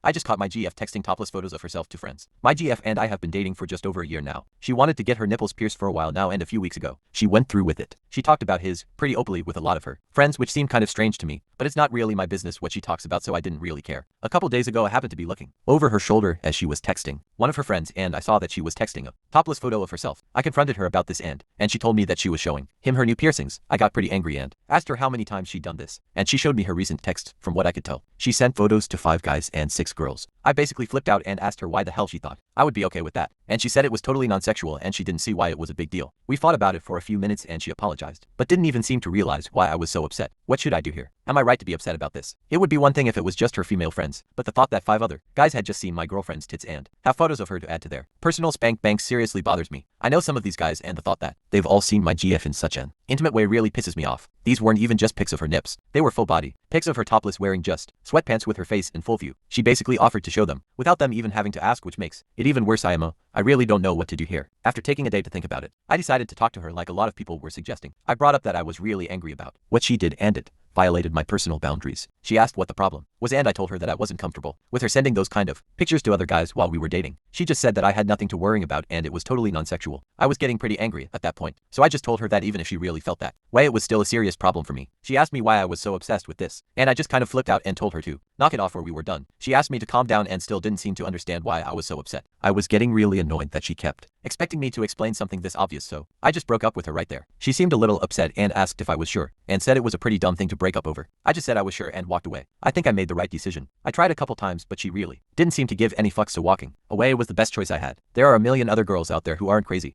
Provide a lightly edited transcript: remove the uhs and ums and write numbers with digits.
I just caught my GF texting topless photos of herself to friends. My GF and I have been dating for just over a year now. She wanted to get her nipples pierced for a while now, and a few weeks ago, she went through with it. She talked about his pretty openly with a lot of her friends, which seemed kind of strange to me, but it's not really my business what she talks about, so I didn't really care. A couple days ago, I happened to be looking over her shoulder as she was texting one of her friends, and I saw that she was texting a topless photo of herself. I confronted her about this, and she told me that she was showing him her new piercings. I got pretty angry and asked her how many times she'd done this, and she showed me her recent text. From what I could tell, she sent photos to 5 guys and 6 girls. I basically flipped out and asked her why the hell she thought I would be okay with that, and she said it was totally non-sexual and she didn't see why it was a big deal. We fought about it for a few minutes and she apologized, but didn't even seem to realize why I was so upset. What should I do here? Am I right to be upset about this? It would be one thing if it was just her female friends, but the thought that 5 other guys had just seen my girlfriend's tits and have photos of her to add to their personal spank bank seriously bothers me. I know some of these guys, and the thought that they've all seen my GF in such an intimate way really pisses me off. These weren't even just pics of her nips. They were full body pics of her topless, wearing just sweatpants with her face in full view. She basically offered to show them without them even having to ask, which makes it even worse. I really don't know what to do here. After taking a day to think about it, I decided to talk to her like a lot of people were suggesting. I brought up that I was really angry about what she did and it violated my personal boundaries. She asked what the problem was, and I told her that I wasn't comfortable with her sending those kind of pictures to other guys while we were dating. She just said that I had nothing to worry about and it was totally non-sexual. I was getting pretty angry at that point, so I just told her that even if she really felt that way, it was still a serious problem for me. She asked me why I was so obsessed with this, and I just kind of flipped out and told her to knock it off or we were done. She asked me to calm down and still didn't seem to understand why I was so upset. I was getting really annoyed that she kept expecting me to explain something this obvious, so I just broke up with her right there. She seemed a little upset and asked if I was sure, and said it was a pretty dumb thing to break up over. I just said I was sure and walked away. I think I made the right decision. I tried a couple times, but she really didn't seem to give any fucks, so walking away was the best choice I had. There are a million other girls out there who aren't crazy